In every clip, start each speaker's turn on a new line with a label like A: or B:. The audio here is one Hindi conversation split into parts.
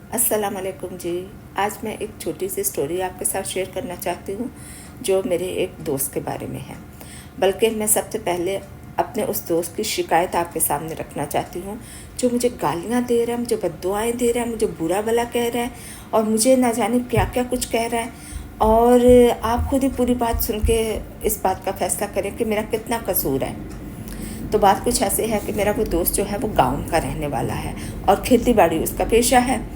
A: अस्सलाम वालेकुम जी। आज मैं एक छोटी सी स्टोरी आपके साथ शेयर करना चाहती हूँ जो मेरे एक दोस्त के बारे में है। बल्कि मैं सबसे पहले अपने उस दोस्त की शिकायत आपके सामने रखना चाहती हूँ जो मुझे गालियाँ दे रहा है, मुझे बद्दुआएँ दे रहा है, मुझे बुरा भला कह रहा है और मुझे ना जाने क्या क्या कुछ कह रहा है। और आप खुद ही पूरी बात सुन के इस बात का फैसला करें कि मेरा कितना कसूर है। तो बात कुछ ऐसे है कि मेरा वो दोस्त जो है वो गाँव का रहने वाला है और खेती बाड़ी उसका पेशा है।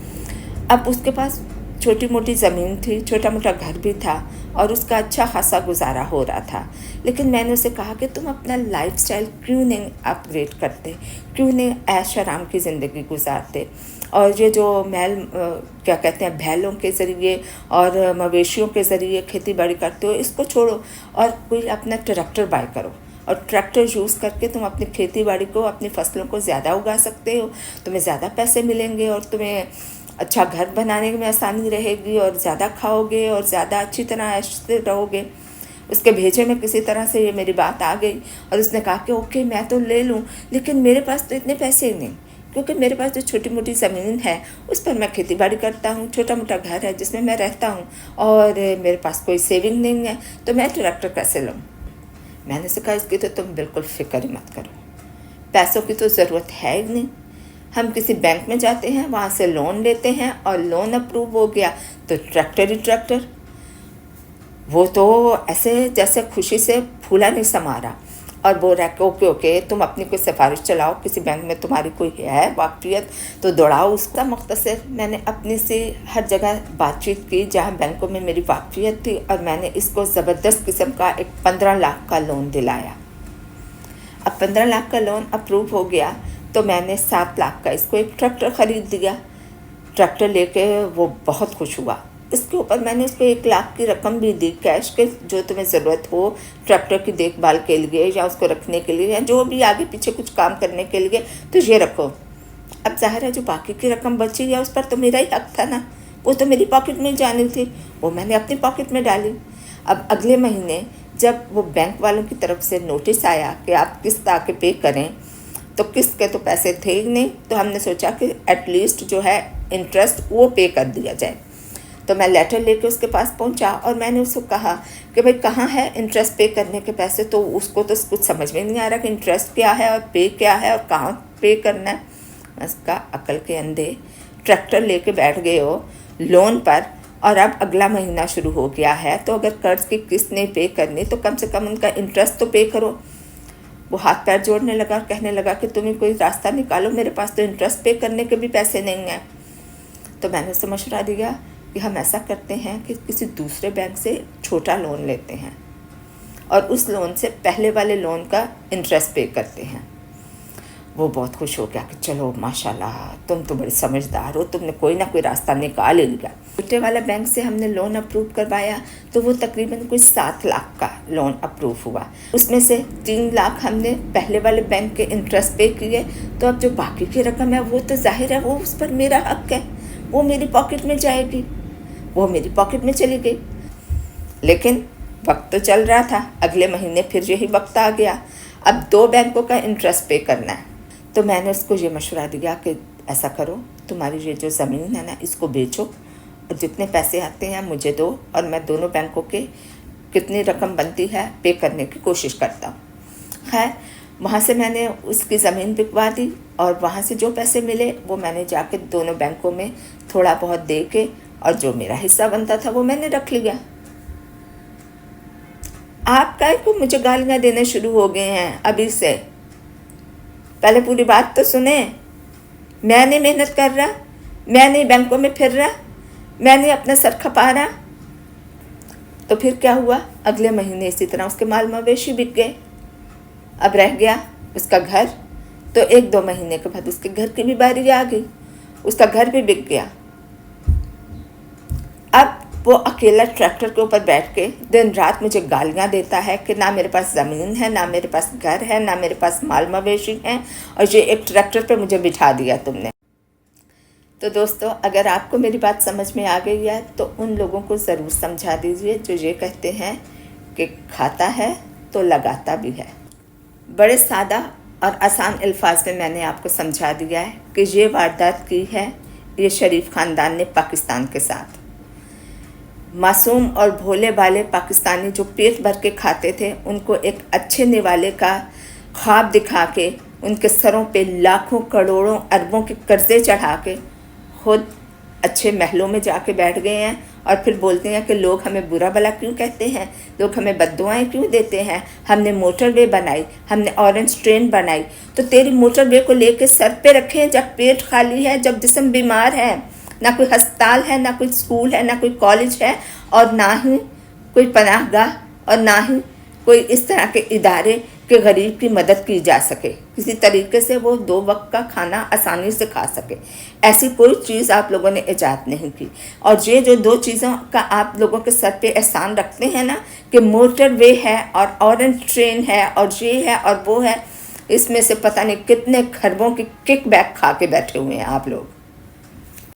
A: अब उसके पास छोटी मोटी ज़मीन थी, छोटा मोटा घर भी था और उसका अच्छा खासा गुजारा हो रहा था। लेकिन मैंने उसे कहा कि तुम अपना लाइफस्टाइल क्यों नहीं अपग्रेड करते, क्यों नहीं ऐश आराम की ज़िंदगी गुजारते और ये जो क्या कहते हैं बैलों के ज़रिए और मवेशियों के ज़रिए खेती बाड़ी करते हो इसको छोड़ो और कोई अपना ट्रैक्टर बाय करो और ट्रैक्टर यूज़ करके तुम अपनी खेती बाड़ी को, अपनी फसलों को ज़्यादा उगा सकते हो, तुम्हें ज़्यादा पैसे मिलेंगे और तुम्हें अच्छा घर बनाने में आसानी रहेगी और ज़्यादा खाओगे और ज़्यादा अच्छी तरह ऐश से रहोगे। उसके भेजे में किसी तरह से ये मेरी बात आ गई और उसने कहा कि ओके मैं तो ले लूँ, लेकिन मेरे पास तो इतने पैसे ही नहीं, क्योंकि मेरे पास जो छोटी मोटी ज़मीन है उस पर मैं खेती बाड़ी करता हूँ, छोटा मोटा घर है जिसमें मैं रहता हूँ और मेरे पास कोई सेविंग नहीं है, तो मैं ट्रैक्टर कैसे लूँ। मैंने उसे कहा इसकी तो तुम बिल्कुल फ़िक्र ही मत करो, पैसों की तो ज़रूरत है ही नहीं। हम किसी बैंक में जाते हैं, वहाँ से लोन लेते हैं और लोन अप्रूव हो गया तो ट्रैक्टर ही ट्रैक्टर। वो तो ऐसे जैसे खुशी से फूला नहीं समा रहा और बोल रहा है कि ओके ओके तुम अपनी कोई सिफारिश चलाओ, किसी बैंक में तुम्हारी कोई है वाकफियत तो दौड़ाओ उसका। मुख्तसर मैंने अपनी से हर जगह बातचीत की जहाँ बैंकों में मेरी वाकफियत थी और मैंने इसको ज़बरदस्त किस्म का एक 15 लाख का लोन दिलाया। अब 15 लाख का लोन अप्रूव हो गया तो मैंने 7 लाख का इसको एक ट्रैक्टर ख़रीद दिया। ट्रैक्टर लेके वो बहुत खुश हुआ। इसके ऊपर मैंने उसको 1 लाख की रकम भी दी कैश के, जो तुम्हें ज़रूरत हो ट्रैक्टर की देखभाल के लिए या उसको रखने के लिए या जो भी आगे पीछे कुछ काम करने के लिए तो ये रखो। अब ज़ाहिर है जो बाकी की रकम बची है उस पर तो मेरा ही हक था ना, वो तो मेरी पॉकेट में जानी थी, वो मैंने अपनी पॉकेट में डाली। अब अगले महीने जब वो बैंक वालों की तरफ से नोटिस आया कि आप किस्त आके पे करें, तो किस्त के तो पैसे थे ही नहीं, तो हमने सोचा कि एटलीस्ट जो है इंटरेस्ट वो पे कर दिया जाए। तो मैं लेटर लेके उसके पास पहुंचा और मैंने उसको कहा कि भाई कहाँ है इंटरेस्ट पे करने के पैसे। तो उसको तो कुछ समझ में नहीं आ रहा कि इंटरेस्ट क्या है और पे क्या है और कहाँ पे करना है। मैं उसका अकल के अंधे, ट्रैक्टर लेके बैठ गए हो लोन पर और अब अगला महीना शुरू हो गया है, तो अगर कर्ज की किस्त नहीं पे करनी तो कम से कम उनका इंटरेस्ट तो पे करो। वो हाथ पैर जोड़ने लगा और कहने लगा कि तुम्हें कोई रास्ता निकालो, मेरे पास तो इंटरेस्ट पे करने के भी पैसे नहीं हैं। तो मैंने उससे मशवरा दिया कि हम ऐसा करते हैं कि किसी दूसरे बैंक से छोटा लोन लेते हैं और उस लोन से पहले वाले लोन का इंटरेस्ट पे करते हैं। वो बहुत खुश हो गया कि चलो माशाल्लाह तुम तो बड़ी समझदार हो, तुमने कोई ना कोई रास्ता निकाल ही लिया। छोटे वाला बैंक से हमने लोन अप्रूव करवाया तो वो तकरीबन कोई 7 लाख का लोन अप्रूव हुआ। उसमें से 3 लाख हमने पहले वाले बैंक के इंटरेस्ट पे किए, तो अब जो बाकी की रकम है वो तो जाहिर है वो उस पर मेरा हक है, वो मेरी पॉकेट में जाएगी, वो मेरी पॉकेट में चली गई। लेकिन वक्त तो चल रहा था, अगले महीने फिर यही वक्त आ गया, अब 2 बैंकों का इंटरेस्ट पे करना है। तो मैंने उसको ये मशवरा दिया कि ऐसा करो, तुम्हारी ये जो ज़मीन है ना इसको बेचो और जितने पैसे आते हैं मुझे दो और मैं दोनों बैंकों के कितनी रकम बनती है पे करने की कोशिश करता हूँ। खैर वहाँ से मैंने उसकी ज़मीन बिकवा दी और वहाँ से जो पैसे मिले वो मैंने जाके दोनों बैंकों में थोड़ा बहुत दे के और जो मेरा हिस्सा बनता था वो मैंने रख लिया। आप काहे को मुझे गालियाँ देने शुरू हो गए हैं अभी से? पहले पूरी बात तो सुने। मैं नहीं मेहनत कर रहा, मैं नहीं बैंकों में फिर रहा, मैं नहीं अपना सर खपा रहा। तो फिर क्या हुआ, अगले महीने इसी तरह उसके माल मवेशी बिक गए। अब रह गया उसका घर, तो 1-2 महीने के बाद उसके घर की भी बारी आ गई, उसका घर भी बिक गया। अब वो अकेला ट्रैक्टर के ऊपर बैठ के दिन रात मुझे गालियाँ देता है कि ना मेरे पास ज़मीन है, ना मेरे पास घर है, ना मेरे पास माल मवेशी हैं और ये एक ट्रैक्टर पे मुझे बिठा दिया तुमने। तो दोस्तों अगर आपको मेरी बात समझ में आ गई है तो उन लोगों को ज़रूर समझा दीजिए जो ये कहते हैं कि खाता है तो लगाता भी है। बड़े सादा और आसान अल्फाज में मैंने आपको समझा दिया है कि ये वारदात की है ये शरीफ ख़ानदान ने पाकिस्तान के साथ। मासूम और भोले भाले पाकिस्तानी जो पेट भर के खाते थे, उनको एक अच्छे निवाले का ख्वाब दिखा के उनके सरों पे लाखों करोड़ों अरबों के कर्जे चढ़ा के खुद अच्छे महलों में जाके बैठ गए हैं और फिर बोलते हैं कि लोग हमें बुरा भला क्यों कहते हैं, लोग हमें बद्दुआएं क्यों देते हैं, हमने मोटरवे बनाई, हमने ऑरेंज ट्रेन बनाई। तो तेरी मोटरवे को लेके सर पे रखें जब पेट खाली है, जब जिस्म बीमार है, ना कोई अस्पताल है, ना कोई स्कूल है, ना कोई कॉलेज है, और ना ही कोई पनाहगाह, और ना ही कोई इस तरह के इदारे कि गरीब की मदद की जा सके, किसी तरीके से वो 2 वक्त का खाना आसानी से खा सके। ऐसी कोई चीज़ आप लोगों ने ईजाद नहीं की। और ये जो 2 चीज़ों का आप लोगों के सर पे एहसान रखते हैं ना, कि मोटरवे है और ऑरेंज ट्रेन है और ये है और वो है, इसमें से पता नहीं कितने खरबों की किक बैक खा के बैठे हुए हैं आप लोग।